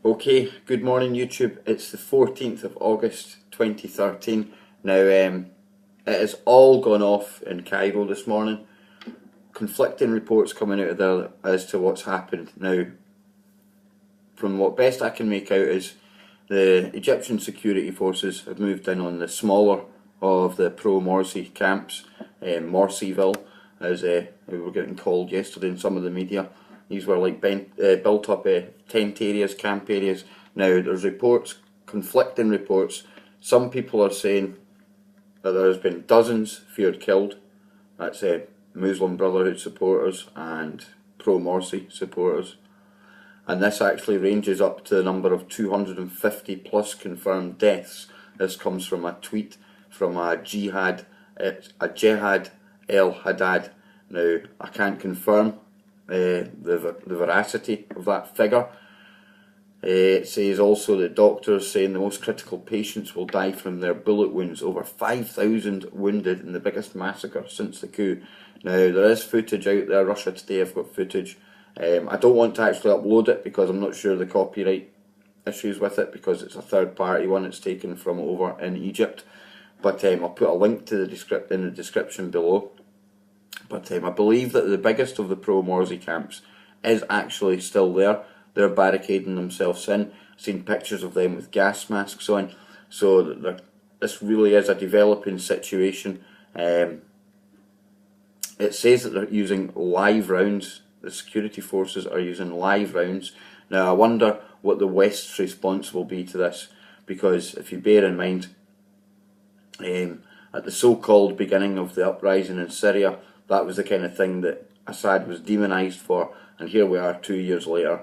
Okay, good morning YouTube. It's the 14th of August 2013. Now, it has all gone off in Cairo this morning. Conflicting reports coming out of there as to what's happened. Now, from what best I can make out is the Egyptian security forces have moved in on the smaller of the pro-Morsi camps, Morsiville, as we were getting called yesterday in some of the media. These were like built up tent areas, camp areas. Now there's reports, conflicting reports. Some people are saying that there has been dozens feared killed. That's Muslim Brotherhood supporters and pro-Morsi supporters. And this actually ranges up to the number of 250 plus confirmed deaths. This comes from a tweet from a Jihad El Haddad. Now I can't confirm the veracity of that figure. It says also that doctors saying the most critical patients will die from their bullet wounds. Over 5,000 wounded in the biggest massacre since the coup. Now there is footage out there. Russia Today have got footage. I don't want to actually upload it because I'm not sure the copyright issues with it, because it's a third party one. It's taken from over in Egypt. But I'll put a link to in the description below. But I believe that the biggest of the pro-Morsi camps is actually still there. They're barricading themselves in. I've seen pictures of them with gas masks on. So this really is a developing situation. It says that they're using live rounds. The security forces are using live rounds. Now I wonder what the West's response will be to this, because if you bear in mind, at the so-called beginning of the uprising in Syria, that was the kind of thing that Assad was demonised for, and here we are 2 years later.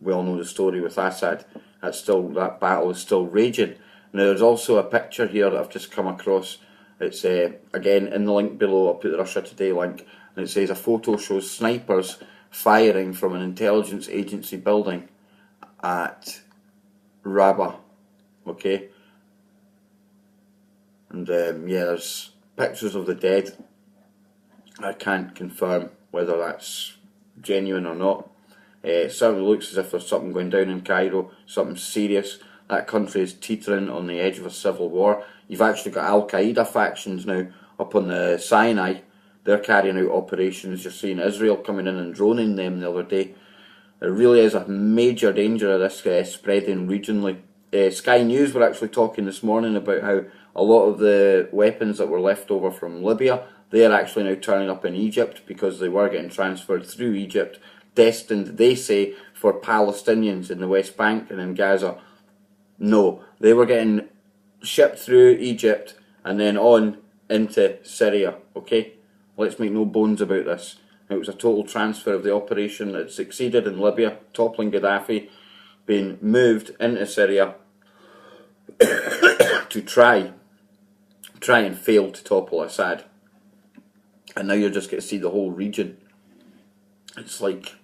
We all know the story with Assad. That battle is still raging. Now there's also a picture here that I've just come across. It's again in the link below. I'll put the Russia Today link, and it says a photo shows snipers firing from an intelligence agency building at Rabah. Okay, and yeah, there's pictures of the dead. I can't confirm whether that's genuine or not. It certainly looks as if there's something going down in Cairo, something serious. That country is teetering on the edge of a civil war. You've actually got Al-Qaeda factions now up on the Sinai. They're carrying out operations. You're seeing Israel coming in and droning them the other day. There really is a major danger of this spreading regionally. Sky News were actually talking this morning about how a lot of the weapons that were left over from Libya, they are actually now turning up in Egypt because they were getting transferred through Egypt, destined, they say, for Palestinians in the West Bank and in Gaza. No, they were getting shipped through Egypt and then on into Syria, okay? Let's make no bones about this. It was a total transfer of the operation that succeeded in Libya, toppling Gaddafi, being moved into Syria to try and fail to topple Assad. And now you're just going to see the whole region. It's like,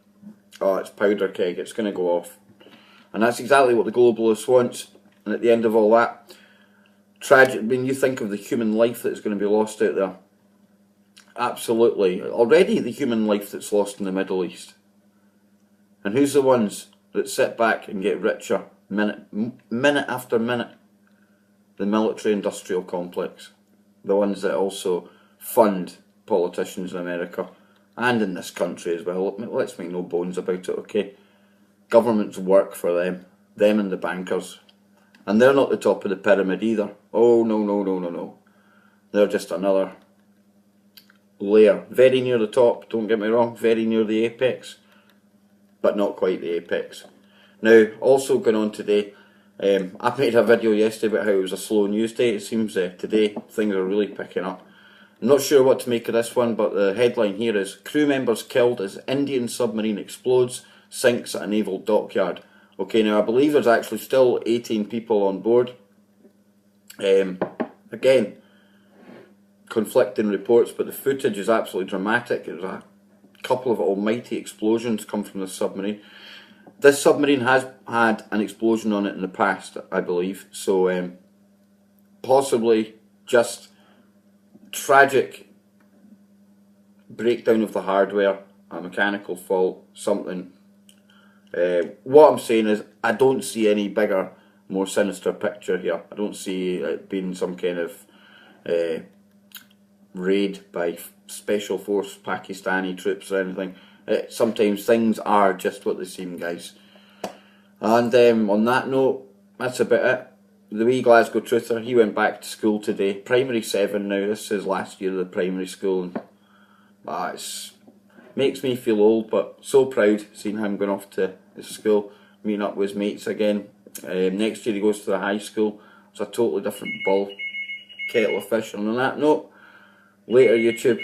oh, it's powder keg, it's going to go off. And that's exactly what the globalists want. And at the end of all that, tragic, when you think of the human life that's going to be lost out there, absolutely. Already the human life that's lost in the Middle East. And who's the ones that sit back and get richer minute after minute? The military-industrial complex. The ones that also fund politicians in America and in this country as well. Let's make no bones about it, okay? Governments work for them and the bankers. And they're not the top of the pyramid either. Oh, no, no, no, no, no. They're just another layer. Very near the top, don't get me wrong, very near the apex, but not quite the apex. Now, also going on today, I made a video yesterday about how it was a slow news day. It seems today things are really picking up. I'm not sure what to make of this one, but the headline here is crew members killed as Indian submarine explodes, sinks at a naval dockyard. Okay, now I believe there's actually still 18 people on board. Again, conflicting reports, but the footage is absolutely dramatic. There's a couple of almighty explosions come from the submarine. This submarine has had an explosion on it in the past, I believe, so possibly just tragic breakdown of the hardware, a mechanical fault, something What I'm saying is, I don't see any bigger, more sinister picture here. I don't see it being some kind of raid by special force Pakistani troops or anything. Sometimes things are just what they seem, guys. And on that note, that's about it. The wee Glasgow truther, he went back to school today. Primary 7 now, this is his last year of the primary school. And, it makes me feel old, but so proud seeing him going off to school, meeting up with his mates again. Next year he goes to the high school. It's a totally different kettle of fish. And on that note, later YouTube.